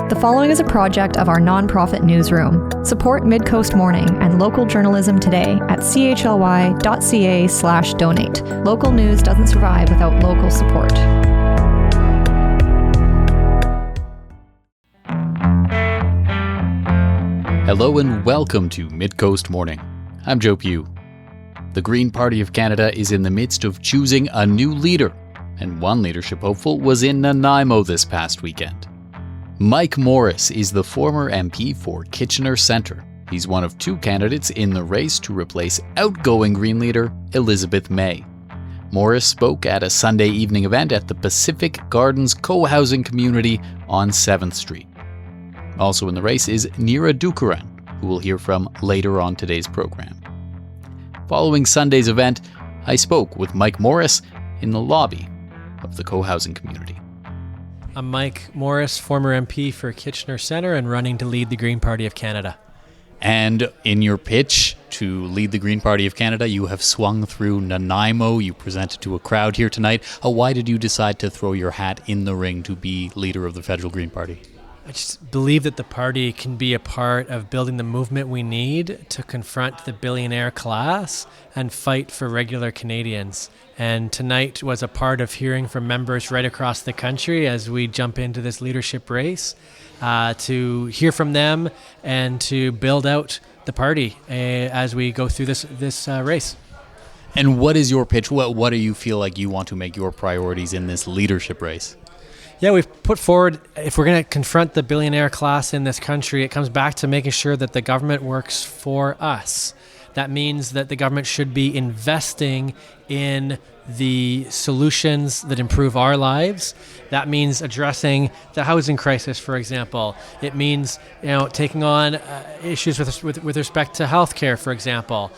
The following is a project of our nonprofit newsroom. Support Midcoast Morning and local journalism today at chly.ca/donate. Local news doesn't survive without local support. Hello and welcome to Midcoast Morning. I'm Joe Pugh. The Green Party of Canada is in the midst of choosing a new leader, and one leadership hopeful was in Nanaimo this past weekend. Mike Morrice is the former MP for Kitchener Centre. He's one of two candidates in the race to replace outgoing Green leader Elizabeth May. Morrice spoke at a Sunday evening event at the Pacific Gardens co-housing community on 7th Street. Also in the race is Nira Dookeran, who we'll hear from later on today's program. Following Sunday's event, I spoke with Mike Morrice in the lobby of the co-housing community. I'm Mike Morrice, former MP for Kitchener Centre and running to lead the Green Party of Canada. And in your pitch to lead the Green Party of Canada, you have swung through Nanaimo. You presented to a crowd here tonight. Why did you decide to throw your hat in the ring to be leader of the federal Green Party? I just believe that the party can be a part of building the movement we need to confront the billionaire class and fight for regular Canadians. And tonight was a part of hearing from members right across the country as we jump into this leadership race, to hear from them and to build out the party as we go through this race. And what is your pitch? What do you feel like you want to make your priorities in this leadership race? Yeah, we've put forward, if we're going to confront the billionaire class in this country, it comes back to making sure that the government works for us. That means that the government should be investing in the solutions that improve our lives. That means addressing the housing crisis, for example. It means, taking on issues with respect to healthcare, for example.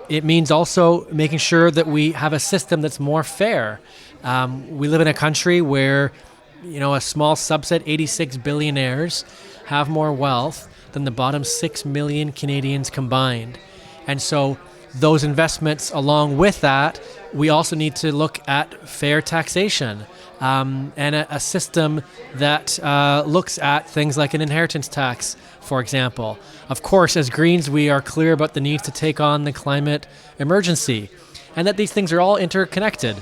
It means also making sure that we have a system that's more fair. We live in a country where a small subset, 86 billionaires, have more wealth than the bottom 6 million Canadians combined. And so those investments, along with that, we also need to look at fair taxation and a system that looks at things like an inheritance tax, for example. Of course, as Greens, we are clear about the need to take on the climate emergency and that these things are all interconnected.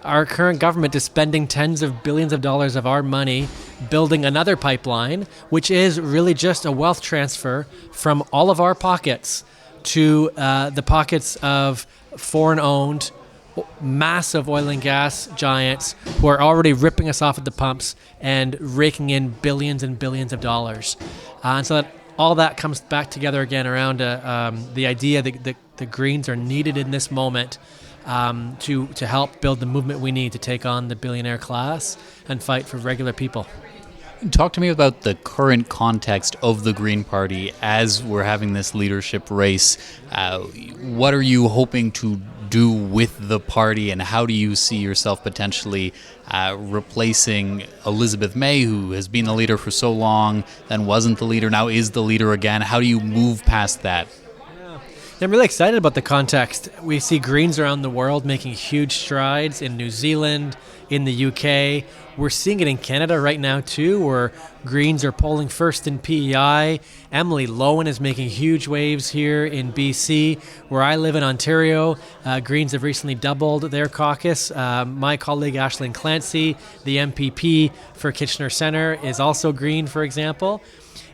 Our current government is spending tens of billions of dollars of our money building another pipeline, which is really just a wealth transfer from all of our pockets to the pockets of foreign-owned, massive oil and gas giants who are already ripping us off at the pumps and raking in billions and billions of dollars. And so that all that comes back together again around the idea that the Greens are needed in this moment to help build the movement we need to take on the billionaire class and fight for regular people. Talk to me about the current context of the Green Party as we're having this leadership race. What are you hoping to do with the party, and how do you see yourself potentially replacing Elizabeth May, who has been the leader for so long, then wasn't the leader, now is the leader again? How do you move past that? I'm really excited about the context. We see Greens around the world making huge strides in New Zealand, in the UK. We're seeing it in Canada right now too, where Greens are polling first in PEI. Emily Lowen is making huge waves here in BC. Where I live in Ontario, Greens have recently doubled their caucus. My colleague Aisling Clancy, the MPP for Kitchener Centre, is also Green, for example.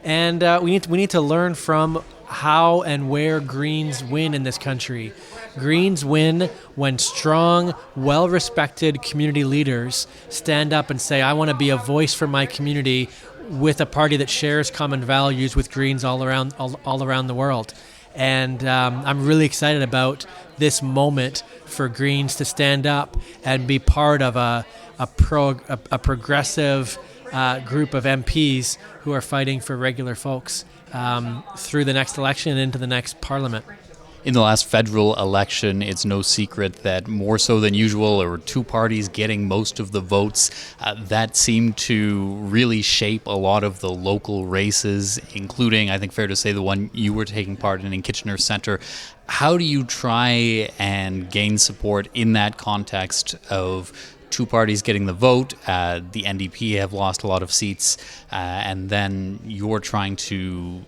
And we need to learn from how and where Greens win in this country. Greens win when strong, well-respected community leaders stand up and say, I want to be a voice for my community with a party that shares common values with Greens all around the world. And I'm really excited about this moment for Greens to stand up and be part of a progressive group of MPs who are fighting for regular folks through the next election and into the next parliament. In the last federal election, it's no secret that more so than usual, there were two parties getting most of the votes. That seemed to really shape a lot of the local races, including, I think fair to say, the one you were taking part in Kitchener Centre. How do you try and gain support in that context of two parties getting the vote. The NDP have lost a lot of seats, and then you're trying to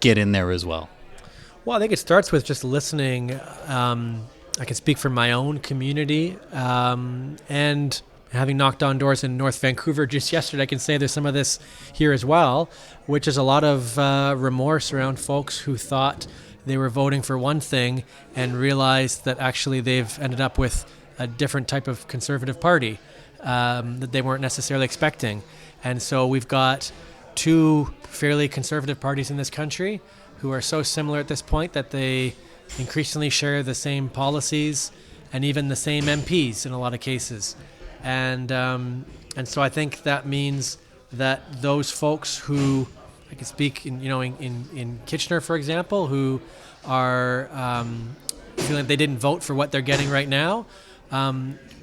get in there as well. Well, I think it starts with just listening. I can speak for my own community, and having knocked on doors in North Vancouver just yesterday, I can say there's some of this here as well, which is a lot of remorse around folks who thought they were voting for one thing and realized that actually they've ended up with a different type of conservative party that they weren't necessarily expecting. And so we've got two fairly conservative parties in this country who are so similar at this point that they increasingly share the same policies and even the same MPs in a lot of cases. And so I think that means that those folks who, I can speak in Kitchener, for example, who are feeling like they didn't vote for what they're getting right now,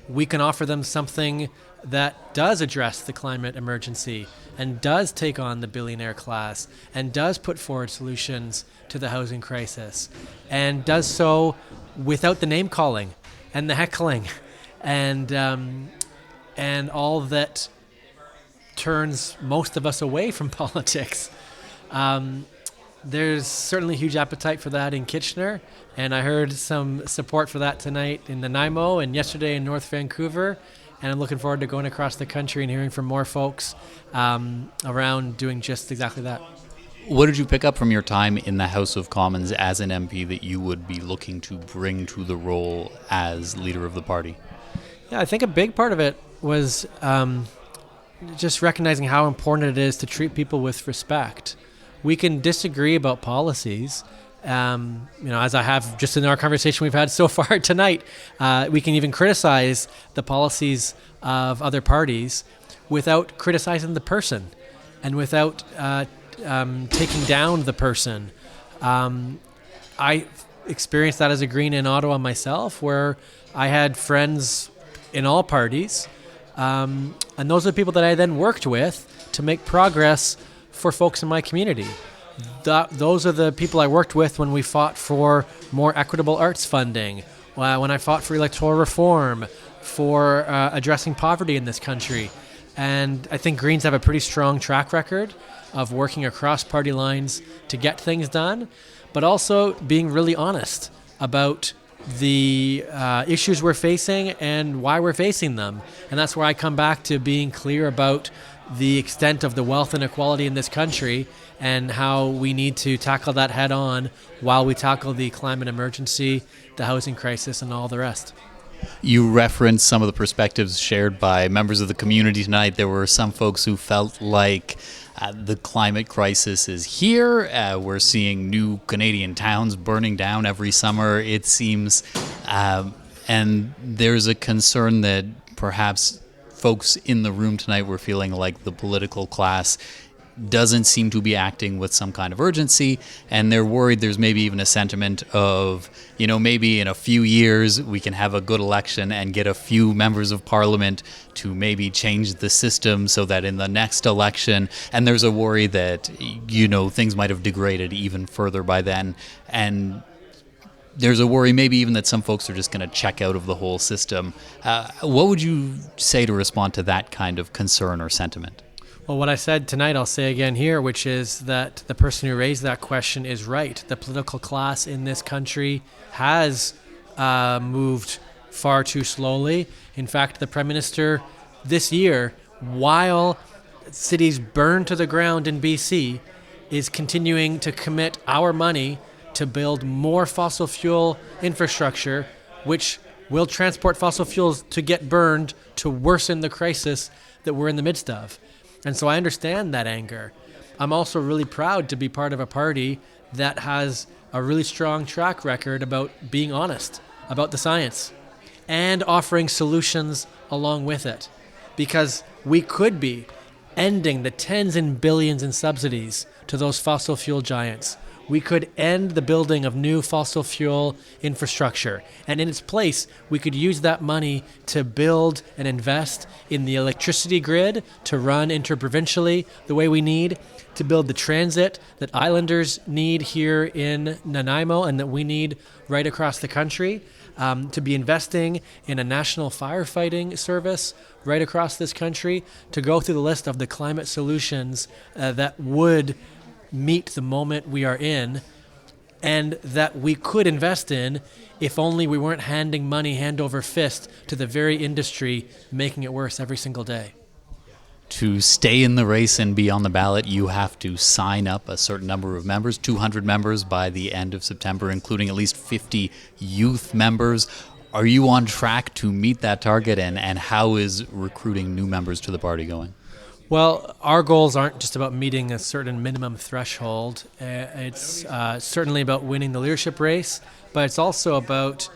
we can offer them something that does address the climate emergency and does take on the billionaire class and does put forward solutions to the housing crisis and does so without the name calling and the heckling and all that turns most of us away from politics. There's certainly huge appetite for that in Kitchener, and I heard some support for that tonight in Nanaimo and yesterday in North Vancouver, and I'm looking forward to going across the country and hearing from more folks around doing just exactly that. What did you pick up from your time in the House of Commons as an MP that you would be looking to bring to the role as leader of the party? Yeah, I think a big part of it was just recognizing how important it is to treat people with respect. We can disagree about policies, as I have just in our conversation we've had so far tonight. We can even criticize the policies of other parties without criticizing the person and without taking down the person. I experienced that as a Green in Ottawa myself, where I had friends in all parties, and those are the people that I then worked with to make progress for folks in my community. Those are the people I worked with when we fought for more equitable arts funding, when I fought for electoral reform, for addressing poverty in this country. And I think Greens have a pretty strong track record of working across party lines to get things done, but also being really honest about the issues we're facing and why we're facing them. And that's where I come back to being clear about the extent of the wealth inequality in this country and how we need to tackle that head on while we tackle the climate emergency, the housing crisis, and all the rest. You referenced some of the perspectives shared by members of the community tonight. There were some folks who felt like the climate crisis is here. We're seeing new Canadian towns burning down every summer, it seems. And there's a concern that perhaps folks in the room tonight were feeling like the political class doesn't seem to be acting with some kind of urgency, and they're worried there's maybe even a sentiment of, maybe in a few years we can have a good election and get a few members of parliament to maybe change the system so that in the next election, and there's a worry that, things might have degraded even further by then, and there's a worry maybe even that some folks are just going to check out of the whole system. What would you say to respond to that kind of concern or sentiment? Well, what I said tonight, I'll say again here, which is that the person who raised that question is right. The political class in this country has moved far too slowly. In fact, the Prime Minister this year, while cities burn to the ground in BC, is continuing to commit our money to build more fossil fuel infrastructure, which will transport fossil fuels to get burned to worsen the crisis that we're in the midst of. And so I understand that anger. I'm also really proud to be part of a party that has a really strong track record about being honest about the science and offering solutions along with it. Because we could be ending the tens and billions in subsidies to those fossil fuel giants. we could end the building of new fossil fuel infrastructure. And in its place, we could use that money to build and invest in the electricity grid to run interprovincially the way we need, to build the transit that islanders need here in Nanaimo and that we need right across the country, to be investing in a national firefighting service right across this country, to go through the list of the climate solutions that would meet the moment we are in and that we could invest in if only we weren't handing money hand over fist to the very industry making it worse every single day. To stay in the race and be on the ballot, you have to sign up a certain number of members, 200 members by the end of September, including at least 50 youth members. Are you on track to meet that target, and how is recruiting new members to the party going? Well, our goals aren't just about meeting a certain minimum threshold. It's certainly about winning the leadership race, but it's also about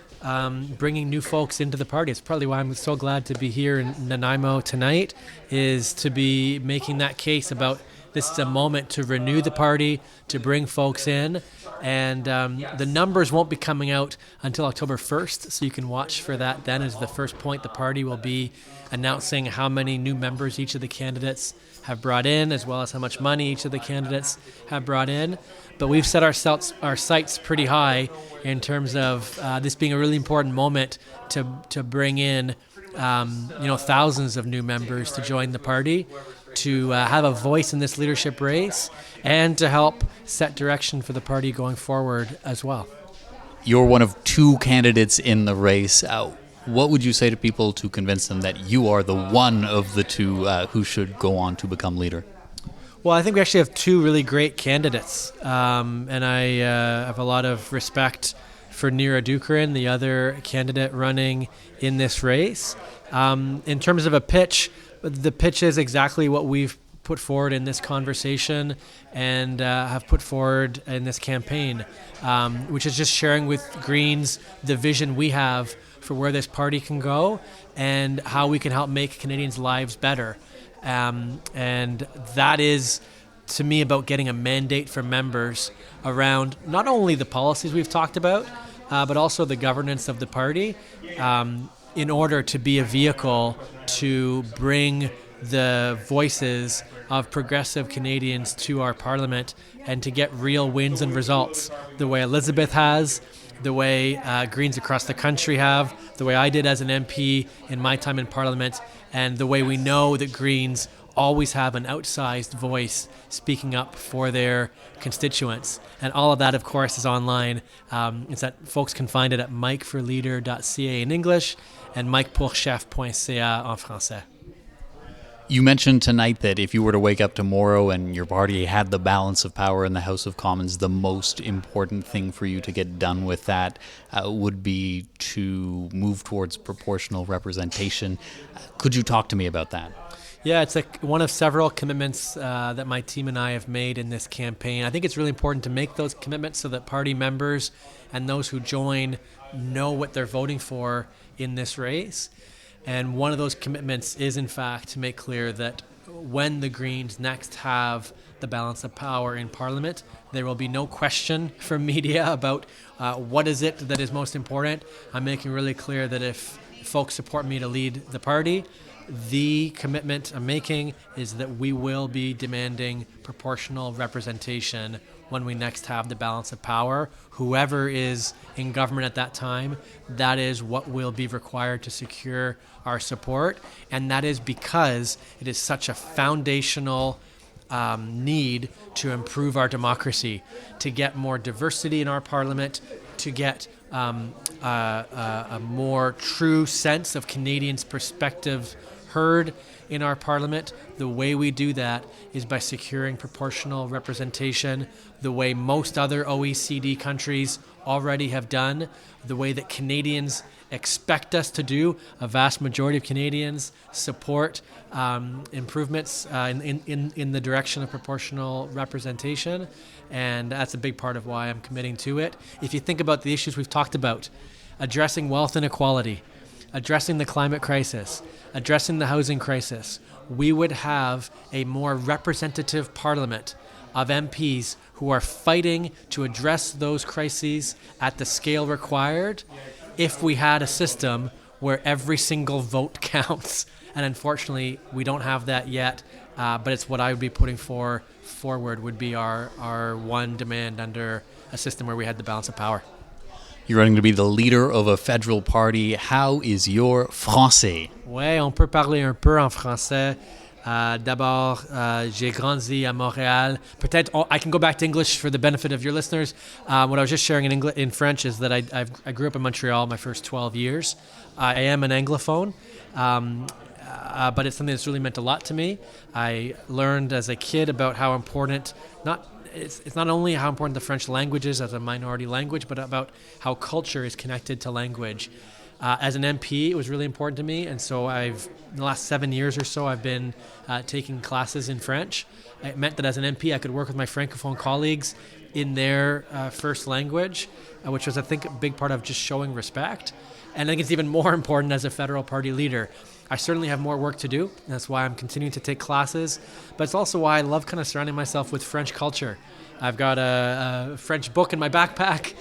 bringing new folks into the party. It's probably why I'm so glad to be here in Nanaimo tonight, is to be making that case about this is a moment to renew the party, to bring folks in. And the numbers won't be coming out until October 1st, so you can watch for that then as the first point. The party will be announcing how many new members each of the candidates have brought in, as well as how much money each of the candidates have brought in. But we've set our sights pretty high in terms of this being a really important moment to bring in thousands of new members to join the party, to have a voice in this leadership race, and to help set direction for the party going forward as well. You're one of two candidates in the race. What would you say to people to convince them that you are the one of the two who should go on to become leader? Well, I think we actually have two really great candidates, and I have a lot of respect for Nira Dookeran, the other candidate running in this race. In terms of a pitch, the pitch is exactly what we've put forward in this conversation and have put forward in this campaign, which is just sharing with Greens the vision we have for where this party can go and how we can help make Canadians' lives better. And that is, to me, about getting a mandate from members around not only the policies we've talked about, but also the governance of the party, in order to be a vehicle to bring the voices of progressive Canadians to our parliament and to get real wins and results, the way Elizabeth has, the way Greens across the country have, the way I did as an MP in my time in parliament, and the way we know that Greens always have an outsized voice speaking up for their constituents. And all of that, of course, is online. It's that folks can find it at mikeforleader.ca in English and mikepourchef.ca en français. You mentioned tonight that if you were to wake up tomorrow and your party had the balance of power in the House of Commons, the most important thing for you to get done with that would be to move towards proportional representation. Could you talk to me about that? Yeah, it's one of several commitments that my team and I have made in this campaign. I think it's really important to make those commitments so that party members and those who join know what they're voting for in this race. And one of those commitments is, in fact, to make clear that when the Greens next have the balance of power in Parliament, there will be no question from media about what is it that is most important. I'm making really clear that if folks support me to lead the party, the commitment I'm making is that we will be demanding proportional representation when we next have the balance of power. Whoever is in government at that time, that is what will be required to secure our support. And that is because it is such a foundational need to improve our democracy, to get more diversity in our parliament, to get a more true sense of Canadians' perspective heard in our parliament. The way we do that is by securing proportional representation, the way most other OECD countries already have done, the way that Canadians expect us to do. A vast majority of Canadians support improvements in the direction of proportional representation, and that's a big part of why I'm committing to it. If you think about the issues we've talked about, addressing wealth inequality, addressing the climate crisis, addressing the housing crisis, we would have a more representative parliament of MPs who are fighting to address those crises at the scale required if we had a system where every single vote counts. And unfortunately, we don't have that yet, but it's what I would be putting forward would be our one demand under a system where we had the balance of power. You're running to be the leader of a federal party. How is your français? Ouais, on peut parler un peu en français. D'abord, j'ai grandi à Montréal. Peut-être I can go back to English for the benefit of your listeners. What I was just sharing in French is that I grew up in Montreal my first 12 years. I am an Anglophone, but it's something that's really meant a lot to me. I learned as a kid about how important, it's not only how important the French language is as a minority language, but about how culture is connected to language. As an MP, it was really important to me, and so in the last 7 years or so, I've been taking classes in French. It meant that as an MP, I could work with my Francophone colleagues in their first language, which was, I think, a big part of just showing respect. And I think it's even more important as a federal party leader. I certainly have more work to do. That's why I'm continuing to take classes. But it's also why I love kind of surrounding myself with French culture. I've got a French book in my backpack,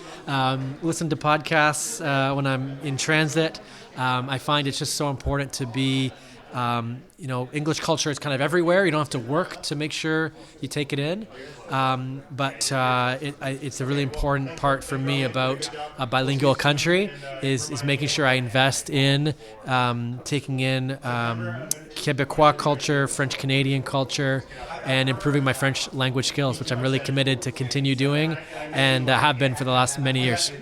listen to podcasts when I'm in transit. I find it's just so important to be, English culture is kind of everywhere. You don't have to work to make sure you take it in. But it's a really important part for me about a bilingual country is making sure I invest in taking in Quebecois culture, French Canadian culture, and improving my French language skills, which I'm really committed to continue doing and have been for the last many years.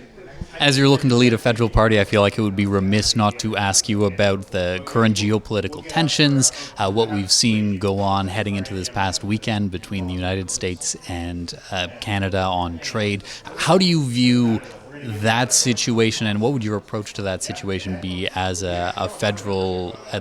As you're looking to lead a federal party, I feel like it would be remiss not to ask you about the current geopolitical tensions, what we've seen go on heading into this past weekend between the United States and Canada on trade. How do you view that situation, and what would your approach to that situation be as a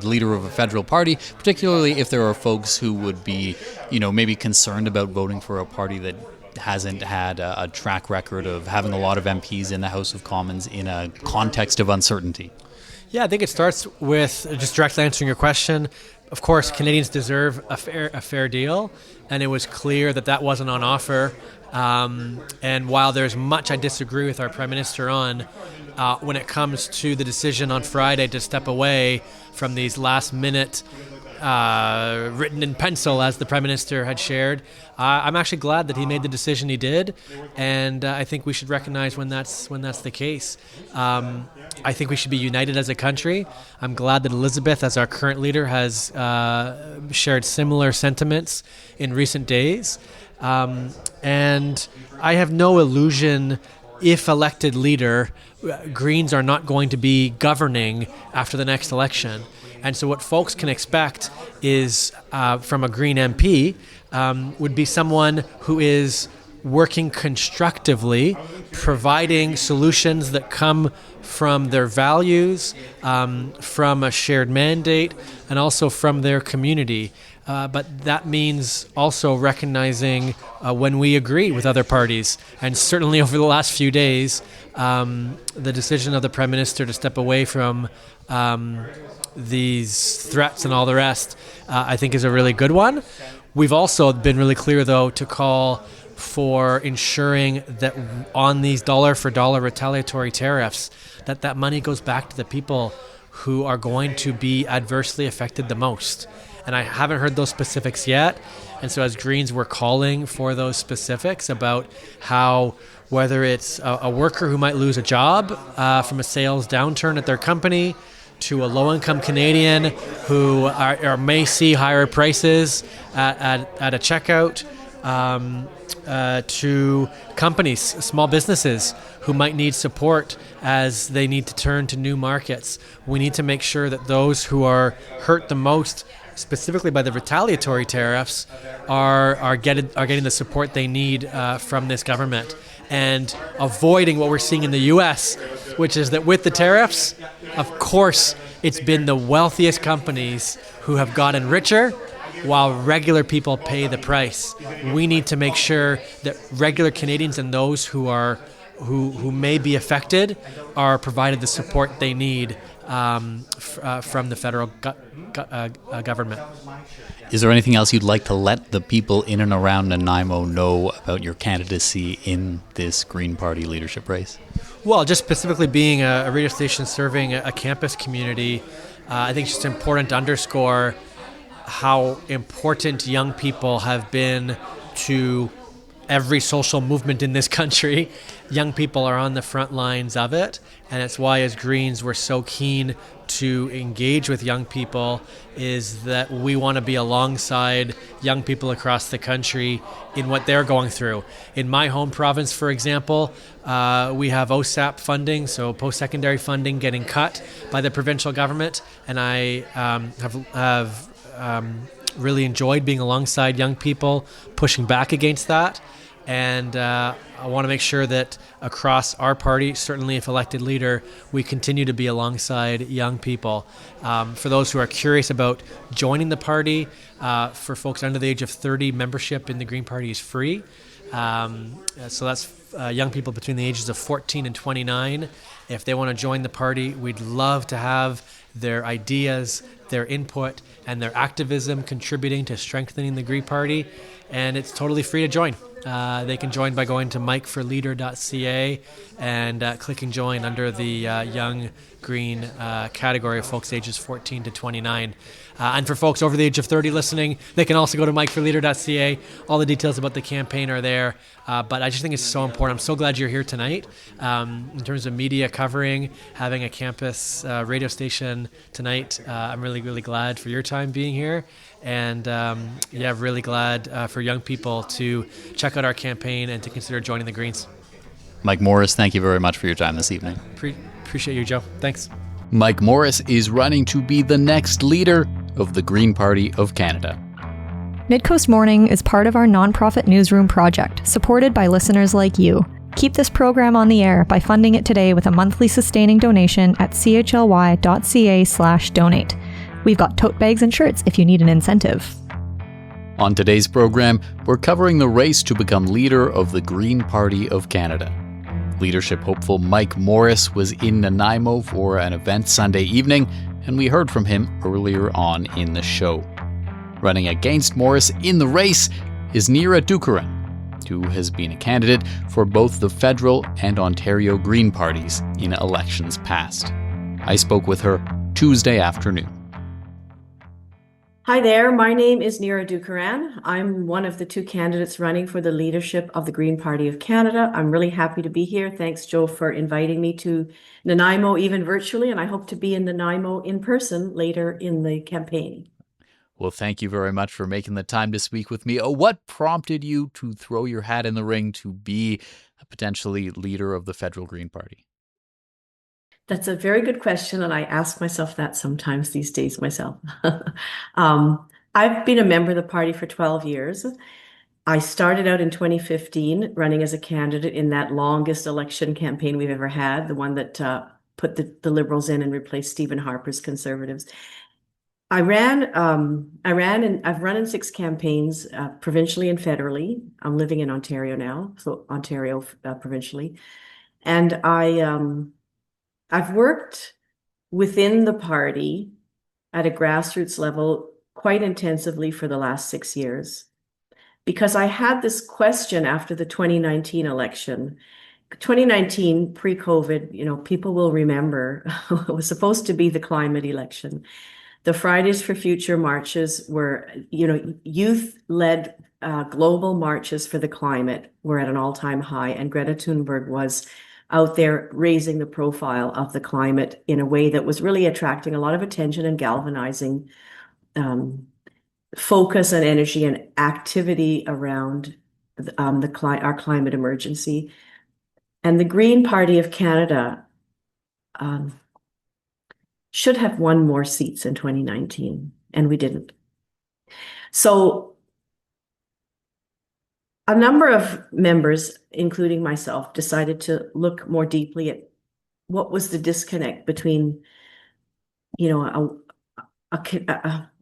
leader of a federal party, particularly if there are folks who would be, maybe concerned about voting for a party that hasn't had a track record of having a lot of MPs in the House of Commons in a context of uncertainty? Yeah, I think it starts with just directly answering your question. Of course, Canadians deserve a fair deal, and it was clear that wasn't on offer. And while there's much I disagree with our Prime Minister on, when it comes to the decision on Friday to step away from these last-minute written in pencil, as the Prime Minister had shared, I'm actually glad that he made the decision he did, and I think we should recognize when that's the case. I think we should be united as a country. I'm glad that Elizabeth, as our current leader, has shared similar sentiments in recent days. And I have no illusion, if elected leader, Greens are not going to be governing after the next election. And so what folks can expect is from a Green MP would be someone who is working constructively, providing solutions that come from their values, from a shared mandate, and also from their community. But that means also recognizing when we agree with other parties. And certainly over the last few days, the decision of the Prime Minister to step away from these threats and all the rest, I think is a really good one. We've also been really clear, though, to call for ensuring that on these dollar-for-dollar retaliatory tariffs, that money goes back to the people who are going to be adversely affected the most. And I haven't heard those specifics yet. And so as Greens, we're calling for those specifics about how, whether it's a worker who might lose a job from a sales downturn at their company, to a low-income Canadian who may see higher prices at a checkout, to companies, small businesses who might need support as they need to turn to new markets. We need to make sure that those who are hurt the most, specifically by the retaliatory tariffs, are getting the support they need from this government, and avoiding what we're seeing in the U.S., which is that with the tariffs, of course, it's been the wealthiest companies who have gotten richer while regular people pay the price. We need to make sure that regular Canadians and those who may be affected are provided the support they need from the federal government. Is there anything else you'd like to let the people in and around Nanaimo know about your candidacy in this Green Party leadership race? Well, just specifically being a radio station serving a campus community, I think it's just important to underscore how important young people have been to every social movement in this country. Young people are on the front lines of it, and it's why as Greens we're so keen to engage with young people, is that we want to be alongside young people across the country in what they're going through. In my home province, for example, we have OSAP funding, so post-secondary funding, getting cut by the provincial government, and I have really enjoyed being alongside young people, pushing back against that. And I want to make sure that across our party, certainly if elected leader, we continue to be alongside young people. For those who are curious about joining the party, for folks under the age of 30, membership in the Green Party is free. So that's young people between the ages of 14 and 29. If they want to join the party, we'd love to have their ideas, their input, and their activism contributing to strengthening the Green Party. And it's totally free to join. They can join by going to mikeforleader.ca and clicking join under the Young Green category of folks ages 14 to 29. And for folks over the age of 30 listening, they can also go to mikeforleader.ca. All the details about the campaign are there. But I just think it's so important. I'm so glad you're here tonight. In terms of media covering, having a campus radio station tonight, I'm really, really glad for your time being here. And really glad for young people to check out our campaign and to consider joining the Greens. Mike Morrice, thank you very much for your time this evening. Appreciate you, Joe. Thanks. Mike Morrice is running to be the next leader of the Green Party of Canada. Midcoast Morning is part of our nonprofit newsroom project, supported by listeners like you. Keep this program on the air by funding it today with a monthly sustaining donation at chly.ca/donate. We've got tote bags and shirts if you need an incentive. On today's program, we're covering the race to become leader of the Green Party of Canada. Leadership hopeful Mike Morrice was in Nanaimo for an event Sunday evening, and we heard from him earlier on in the show. Running against Morrice in the race is Nira Dookeran, who has been a candidate for both the federal and Ontario Green parties in elections past. I spoke with her Tuesday afternoon. Hi there, my name is Nira Dookeran. I'm one of the two candidates running for the leadership of the Green Party of Canada. I'm really happy to be here. Thanks, Joe, for inviting me to Nanaimo, even virtually, and I hope to be in Nanaimo in person later in the campaign. Well, thank you very much for making the time to speak with me. What prompted you to throw your hat in the ring to be a potentially leader of the federal Green Party? That's a very good question, and I ask myself that sometimes these days myself. I've been a member of the party for 12 years. I started out in 2015 running as a candidate in that longest election campaign we've ever had, the one that put the Liberals in and replaced Stephen Harper's Conservatives. I've run in 6 campaigns, provincially and federally. I'm living in Ontario now, so Ontario provincially. And I've worked within the party at a grassroots level quite intensively for the last 6 years, because I had this question after the 2019 election. 2019, pre-COVID, people will remember, it was supposed to be the climate election. The Fridays for Future marches were, youth-led global marches for the climate were at an all-time high, and Greta Thunberg was out there raising the profile of the climate in a way that was really attracting a lot of attention and galvanizing focus and energy and activity around our climate emergency. And the Green Party of Canada should have won more seats in 2019, and we didn't. So a number of members, including myself, decided to look more deeply at what was the disconnect between, a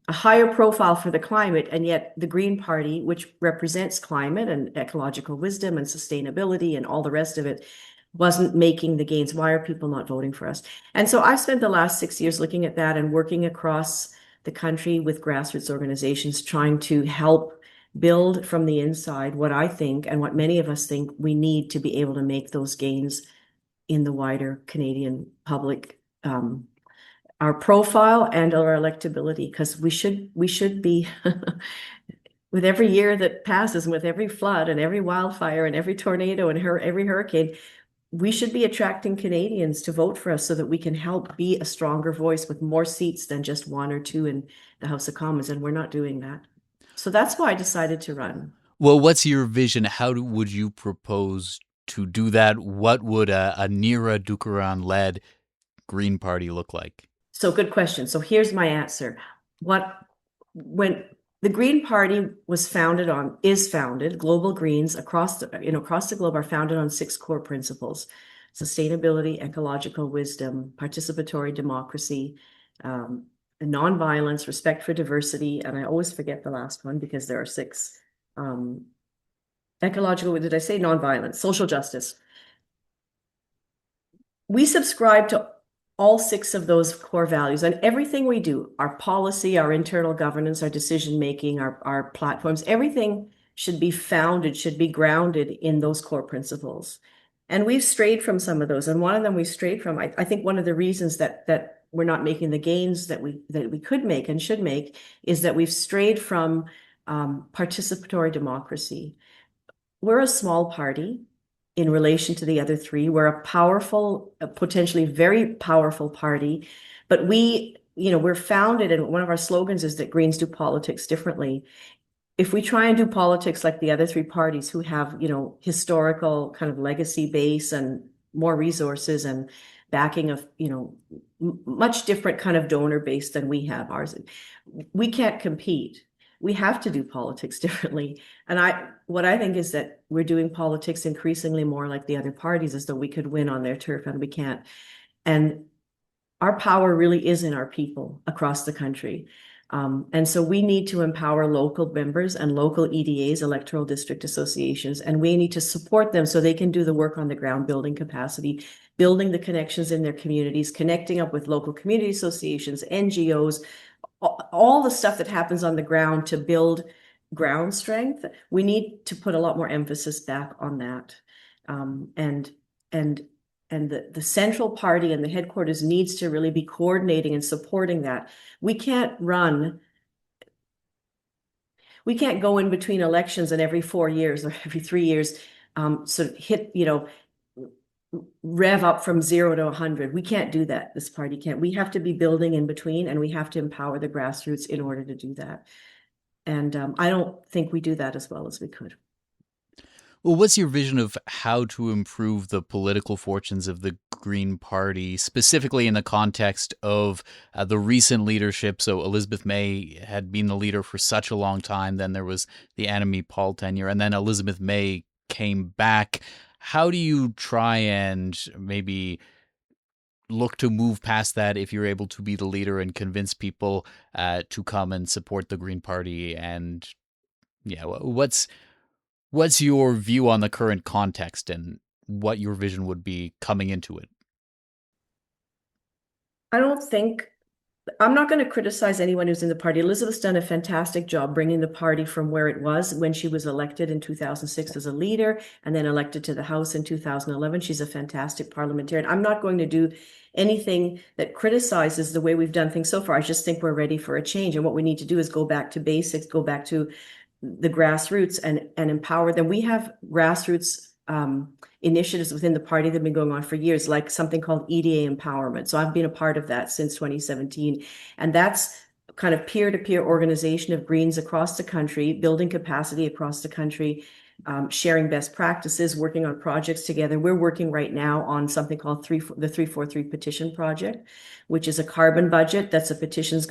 higher profile for the climate, and yet the Green Party, which represents climate and ecological wisdom and sustainability and all the rest of it, wasn't making the gains. Why are people not voting for us? And so I've spent the last 6 years looking at that and working across the country with grassroots organizations, trying to help build from the inside what I think and what many of us think we need to be able to make those gains in the wider Canadian public, our profile and our electability, because we should be with every year that passes and with every flood and every wildfire and every tornado and every hurricane, we should be attracting Canadians to vote for us so that we can help be a stronger voice with more seats than just one or two in the House of Commons, and we're not doing that. So that's why I decided to run. Well, what's your vision? How would you propose to do that? What would a Nira Dookeran-led Green Party look like? So good question. So here's my answer. When the Green Party is founded, global greens across the globe are founded on 6 core principles: sustainability, ecological wisdom, participatory democracy, nonviolence, respect for diversity, and I always forget the last one because there are 6. Ecological, did I say nonviolence? Social justice. We subscribe to all 6 of those core values, and everything we do, our policy, our internal governance, our decision-making, our platforms, everything should be grounded in those core principles. And we've strayed from some of those. And one of them we strayed from, I think one of the reasons that we're not making the gains that we could make and should make is that we've strayed from participatory democracy. We're a small party in relation to the other 3. We're a powerful, potentially very powerful party, but we're founded, and one of our slogans is that Greens do politics differently. If we try and do politics like the other 3 parties who have, historical kind of legacy base and more resources and backing of, much different kind of donor base than we have ours, we can't compete. We have to do politics differently. And what I think is that we're doing politics increasingly more like the other parties, as though we could win on their turf, and we can't. And our power really is in our people across the country. And so we need to empower local members and local EDAs, electoral district associations, and we need to support them so they can do the work on the ground, building capacity, building the connections in their communities, connecting up with local community associations, NGOs, all the stuff that happens on the ground to build ground strength. We need to put a lot more emphasis back on that. And the central party and the headquarters needs to really be coordinating and supporting that. We can't go in between elections and every 4 years or every 3 years, sort of hit, rev up from 0 to 100. We can't do that. This party can't. We have to be building in between, and we have to empower the grassroots in order to do that. And I don't think we do that as well as we could. Well, what's your vision of how to improve the political fortunes of the Green Party, specifically in the context of the recent leadership? So Elizabeth May had been the leader for such a long time. Then there was the Annamie Paul tenure, and then Elizabeth May came back. How do you try and maybe look to move past that if you're able to be the leader and convince people to come and support the Green Party? And what's your view on the current context and what your vision would be coming into it? I'm not going to criticize anyone who's in the party. Elizabeth's done a fantastic job bringing the party from where it was when she was elected in 2006 as a leader and then elected to the House in 2011. She's a fantastic parliamentarian. I'm not going to do anything that criticizes the way we've done things so far. I just think we're ready for a change. And what we need to do is go back to basics, go back to the grassroots and empower them. We have grassroots initiatives within the party that have been going on for years, like something called EDA empowerment. So I've been a part of that since 2017. And that's kind of peer-to-peer organization of Greens across the country, building capacity across the country, sharing best practices, working on projects together. We're working right now on something called the 343 petition project, which is a carbon budget. That's a petition it's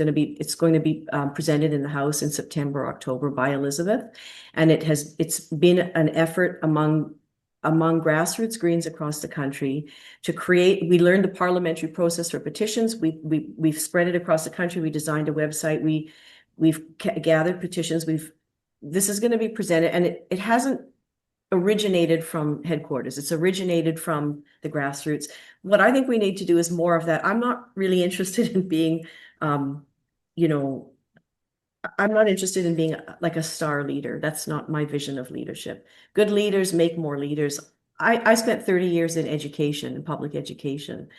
going to be presented in the House in September, October by Elizabeth. And it's been an effort among grassroots Greens across the country to create. We learned the parliamentary process for petitions. We've spread it across the country. We designed a website. We've gathered petitions. This is going to be presented, and it hasn't originated from headquarters. It's originated from the grassroots. What I think we need to do is more of that. I'm not really interested in being, you know, I'm not interested in being like a star leader. That's not my vision of leadership. Good leaders make more leaders. I spent 30 years in education, in public education.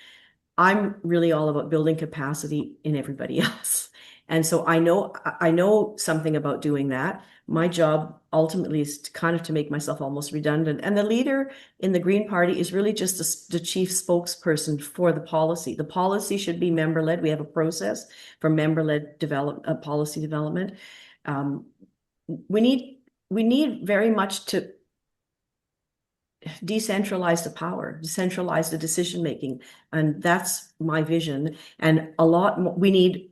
I'm really all about building capacity in everybody else. And so I know something about doing that. My job ultimately is to make myself almost redundant. And the leader in the Green Party is really just the chief spokesperson for the policy. The policy should be member-led. We have a process for member-led policy development. Um, we need very much to decentralize the power, decentralize the decision making, and that's my vision. And a lot more, we need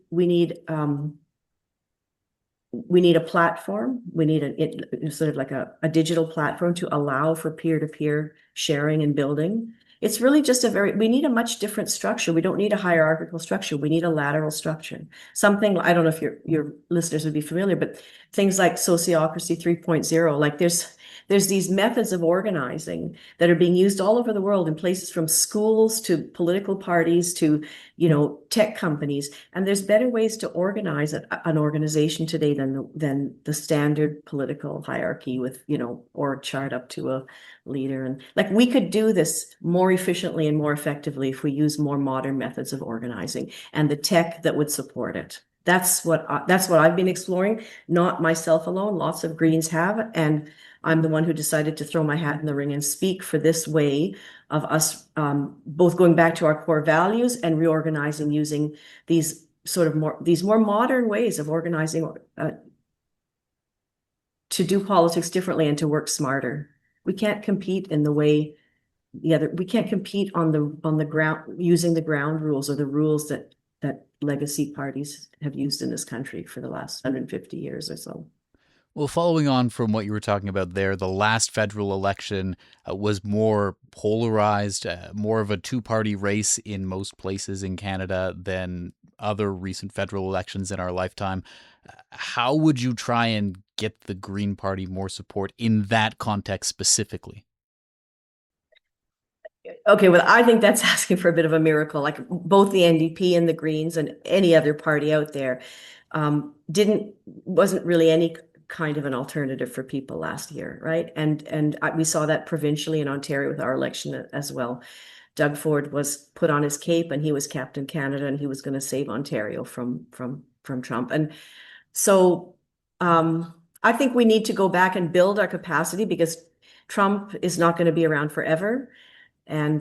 a platform. We need sort of like a digital platform to allow for peer-to-peer sharing and building. It's really just we need a much different structure. We don't need a hierarchical structure. We need a lateral structure. Something, I don't know if your listeners would be familiar, but things like Sociocracy 3.0, like there's these methods of organizing that are being used all over the world in places from schools to political parties to, tech companies. And there's better ways to organize an organization today than the standard political hierarchy with, org chart up to a leader. And like we could do this more efficiently and more effectively if we use more modern methods of organizing and the tech that would support it. That's what I've been exploring, not myself alone. Lots of Greens have, and I'm the one who decided to throw my hat in the ring and speak for this way of us both going back to our core values and reorganizing using these more modern ways of organizing to do politics differently and to work smarter. We can't compete in the way we can't compete on the ground using the ground rules or the rules that legacy parties have used in this country for the last 150 years or so. Well, following on from what you were talking about there, the last federal election was more polarized, more of a two-party race in most places in Canada than other recent federal elections in our lifetime. How would you try and get the Green Party more support in that context specifically? Okay, well, I think that's asking for a bit of a miracle. Like both the NDP and the Greens and any other party out there wasn't really any kind of an alternative for people last year, right? And we saw that provincially in Ontario with our election as well. Doug Ford was put on his cape and he was Captain Canada and he was going to save Ontario from Trump. And so I think we need to go back and build our capacity because Trump is not going to be around forever. And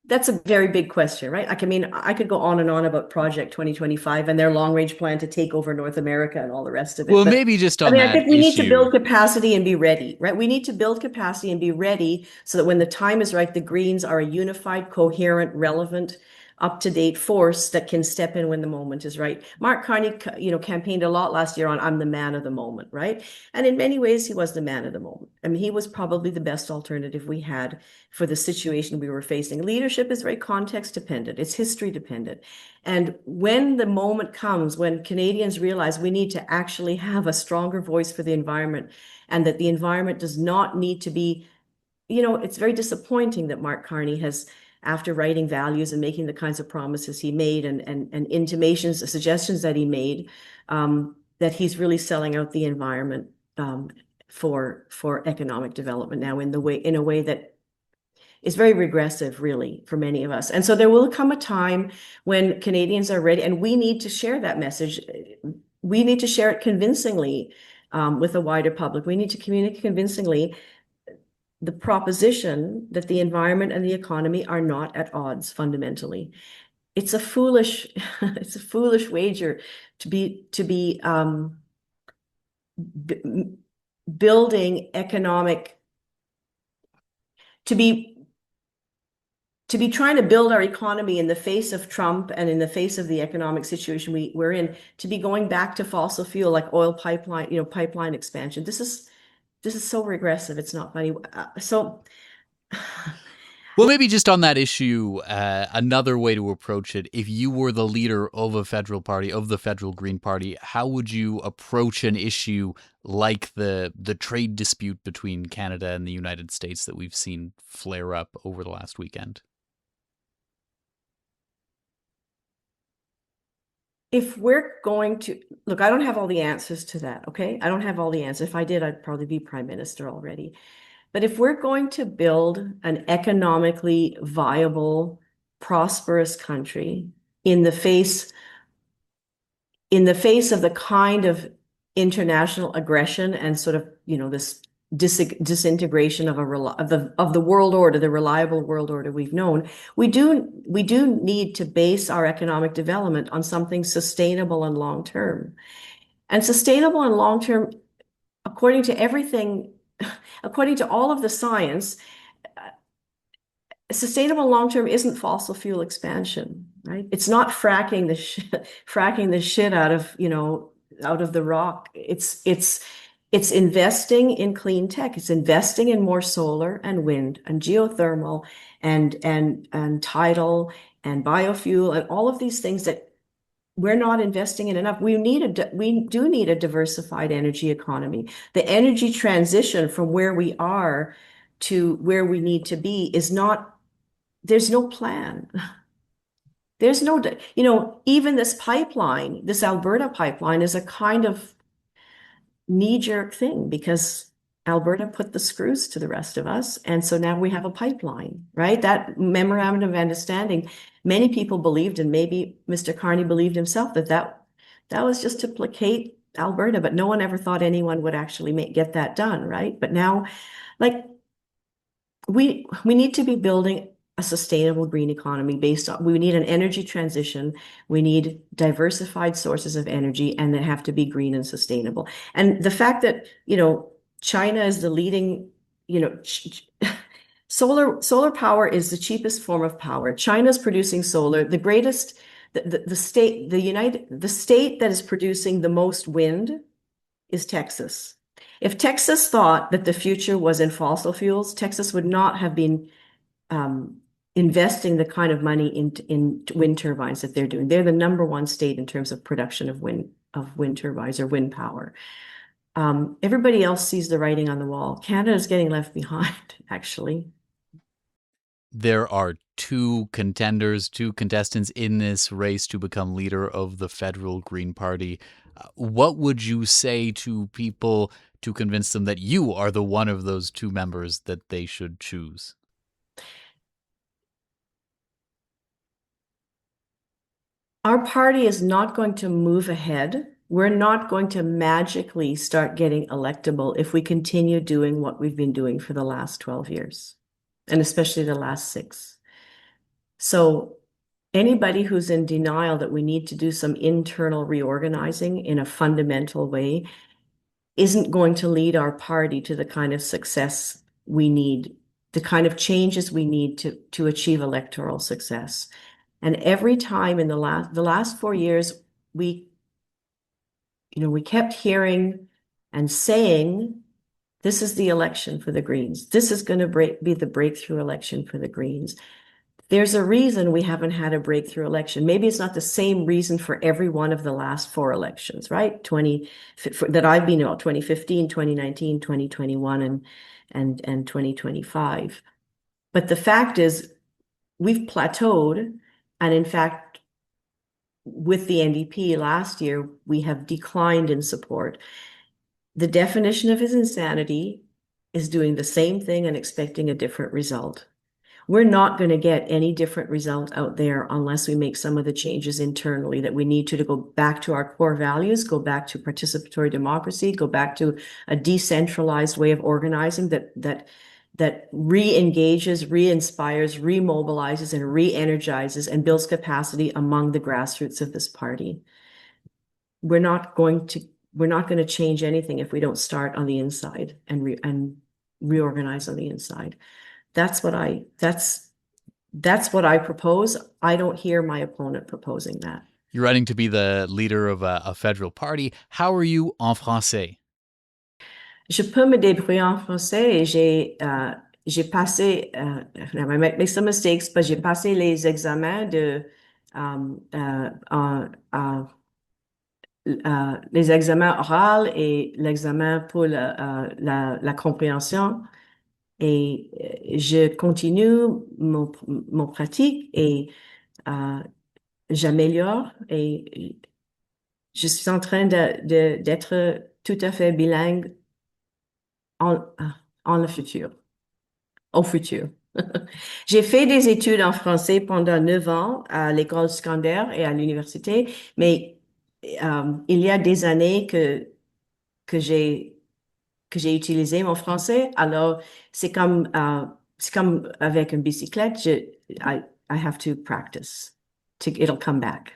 that's a very big question, right? I could go on and on about Project 2025 and their long-range plan to take over North America and all the rest of it. Well, but maybe just on that I think we need to build capacity and be ready, right? We need to build capacity and be ready so that when the time is right, the Greens are a unified, coherent, relevant, up-to-date force that can step in when the moment is right. Mark Carney, campaigned a lot last year on I'm the man of the moment, right? And in many ways, he was the man of the moment. I mean, he was probably the best alternative we had for the situation we were facing. Leadership is very context dependent. It's history dependent. And when the moment comes, when Canadians realize we need to actually have a stronger voice for the environment and that the environment does not need to be, it's very disappointing that Mark Carney has, after writing values and making the kinds of promises he made and intimations, suggestions that he made, that he's really selling out the environment for economic development now in a way that is very regressive, really, for many of us. And so there will come a time when Canadians are ready, and we need to share that message. We need to share it convincingly with a wider public. We need to communicate convincingly the proposition that the environment and the economy are not at odds fundamentally. It's a foolish wager to be building economic, to be trying to build our economy in the face of Trump and in the face of the economic situation we're in, to be going back to fossil fuel like oil pipeline expansion. This is so regressive. It's not funny. So Well, maybe just on that issue, another way to approach it, if you were the leader of a federal party, of the federal Green Party, how would you approach an issue like the trade dispute between Canada and the United States that we've seen flare up over the last weekend? If we're going to look, I don't have all the answers to that, okay? I don't have all the answers. If I did, I'd probably be prime minister already. But if we're going to build an economically viable, prosperous country in the face of the kind of international aggression and sort of, this disintegration of the world order, the reliable world order we've known, we do need to base our economic development on something sustainable and long term. And sustainable and long term, according to everything, according to all of the science, sustainable long term isn't fossil fuel expansion, right? It's not fracking the shit out of the rock. It's investing in clean tech. It's investing in more solar and wind and geothermal and tidal and biofuel and all of these things that we're not investing in enough. We do need a diversified energy economy. The energy transition from where we are to where we need to be there's no plan. There's no, even this pipeline, this Alberta pipeline is a kind of knee-jerk thing because Alberta put the screws to the rest of us. And so now we have a pipeline, right? That memorandum of understanding, many people believed, and maybe Mr. Carney believed himself, that was just to placate Alberta, but no one ever thought anyone would actually get that done, right? But now, we need to be building a sustainable green economy we need an energy transition. We need diversified sources of energy, and they have to be green and sustainable. And the fact that, China is the leading, solar power is the cheapest form of power. China's producing solar. The state that is producing the most wind is Texas. If Texas thought that the future was in fossil fuels, Texas would not have been investing the kind of money in wind turbines that they're doing. They're the number one state in terms of production of wind turbines or wind power. Everybody else sees the writing on the wall. Canada is getting left behind, actually. There are two contestants in this race to become leader of the federal Green Party. What would you say to people to convince them that you are the one of those two members that they should choose? Our party is not going to move ahead. We're not going to magically start getting electable if we continue doing what we've been doing for the last 12 years, and especially the last 6. So anybody who's in denial that we need to do some internal reorganizing in a fundamental way isn't going to lead our party to the kind of success we need, the kind of changes we need to achieve electoral success. And every time in the last 4 years, we kept hearing and saying, this is the election for the Greens. This is going to be the breakthrough election for the Greens. There's a reason we haven't had a breakthrough election. Maybe it's not the same reason for every one of the last 4 elections, right? That I've been on, 2015, 2019, 2021, and 2025. But the fact is, we've plateaued. And in fact, with the NDP last year, we have declined in support. The definition of his insanity is doing the same thing and expecting a different result. We're not going to get any different result out there unless we make some of the changes internally that we need to go back to our core values, go back to participatory democracy, go back to a decentralized way of organizing that re-engages, re-inspires, re-mobilizes, and re-energizes and builds capacity among the grassroots of this party. We're not going to change anything if we don't start on the inside and reorganize on the inside. That's what I propose. I don't hear my opponent proposing that. You're running to be the leader of a federal party. How are you en français? Je peux me débrouiller en français et j'ai passé, I might make some mistakes, but j'ai passé les examens les examens oraux et l'examen pour la compréhension. Et je continue mon pratique et j'améliore et je suis en train d'être tout à fait bilingue en, en le futur, au futur. J'ai fait des études en français pendant 9 ans à l'école secondaire et à l'université, mais il y a des années que j'ai utilisé mon français. Alors, c'est comme avec une bicyclette, I have to practice. It'll come back.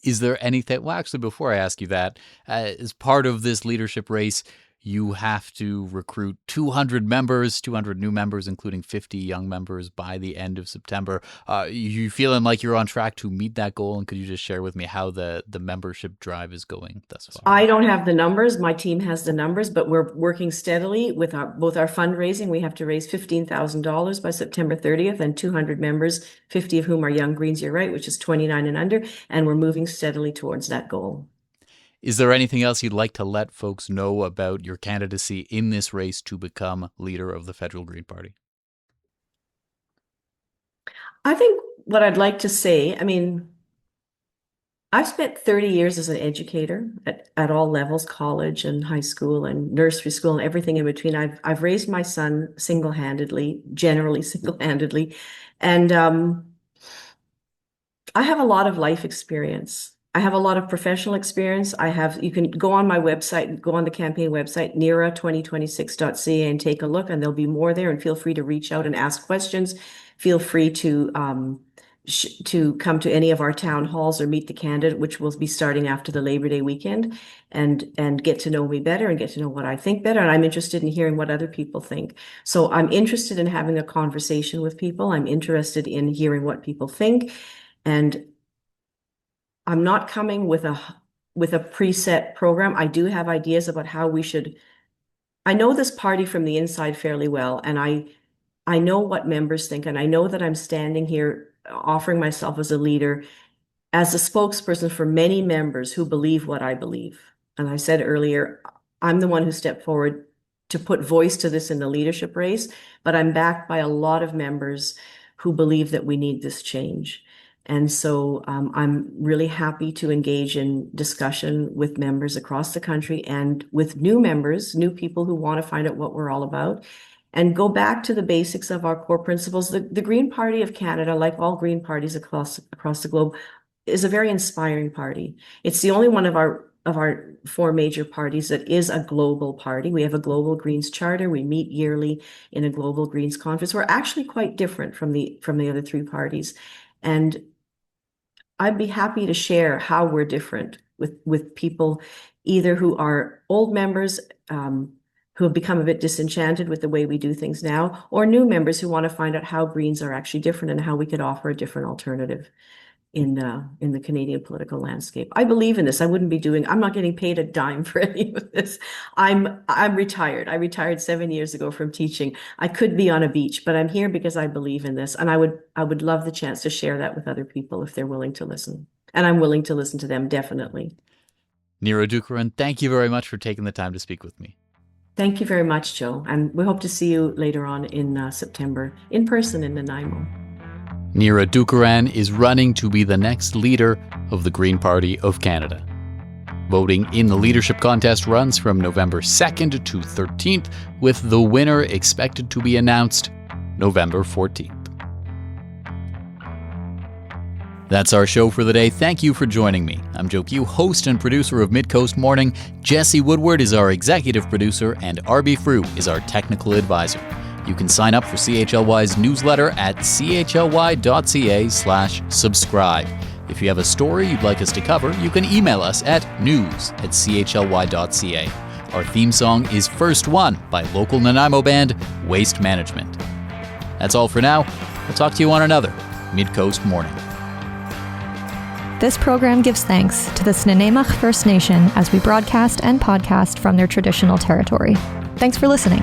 Is there anything, well, actually, before I ask you that, as part of this leadership race, you have to recruit 200 members, 200 new members, including 50 young members by the end of September. You feeling like you're on track to meet that goal? And could you just share with me how the membership drive is going thus far? I don't have the numbers. My team has the numbers, but we're working steadily with both our fundraising. We have to raise $15,000 by September 30th and 200 members, 50 of whom are young Greens, you're right, which is 29 and under. And we're moving steadily towards that goal. Is there anything else you'd like to let folks know about your candidacy in this race to become leader of the Federal Green Party? I think what I'd like to say, I mean, I've spent 30 years as an educator at all levels, college and high school and nursery school and everything in between. I've raised my son single-handedly, generally single-handedly, and I have a lot of life experience. I have a lot of professional experience. You can go on my website, go on the campaign website, nira2026.ca, and take a look, and there'll be more there. And feel free to reach out and ask questions. Feel free to come to any of our town halls or meet the candidate, which will be starting after the Labor Day weekend, and get to know me better and get to know what I think better. And I'm interested in hearing what other people think. So I'm interested in having a conversation with people. I'm interested in hearing what people think. And I'm not coming with a preset program. I do have ideas about how we should. I know this party from the inside fairly well, and I know what members think, and I know that I'm standing here offering myself as a leader, as a spokesperson for many members who believe what I believe. And I said earlier, I'm the one who stepped forward to put voice to this in the leadership race, but I'm backed by a lot of members who believe that we need this change. And so I'm really happy to engage in discussion with members across the country and with new members, new people who want to find out what we're all about, and go back to the basics of our core principles. The Green Party of Canada, like all Green parties across the globe, is a very inspiring party. It's the only one of our four major parties that is a global party. We have a global Greens charter. We meet yearly in a global Greens conference. We're actually quite different from the other three parties. And I'd be happy to share how we're different with people either who are old members who have become a bit disenchanted with the way we do things now, or new members who want to find out how Greens are actually different and how we could offer a different alternative in the Canadian political landscape. I believe in this. I'm not getting paid a dime for any of this. I'm retired. I retired 7 years ago from teaching. I could be on a beach, but I'm here because I believe in this. And I would love the chance to share that with other people if they're willing to listen. And I'm willing to listen to them, definitely. Nira Dookeran, thank you very much for taking the time to speak with me. Thank you very much, Joe. And we hope to see you later on in September in person in Nanaimo. Nira Dookeran is running to be the next leader of the Green Party of Canada. Voting in the leadership contest runs from November 2nd to 13th, with the winner expected to be announced November 14th. That's our show for the day. Thank you for joining me. I'm Joe Pugh, host and producer of Midcoast Morning. Jesse Woodward is our executive producer, and RB Frew is our technical advisor. You can sign up for CHLY's newsletter at chly.ca/subscribe. If you have a story you'd like us to cover, you can email us at news@chly.ca. Our theme song is First One by local Nanaimo band Waste Management. That's all for now. We'll talk to you on another Midcoast Morning. This program gives thanks to the Nanaimo First Nation as we broadcast and podcast from their traditional territory. Thanks for listening.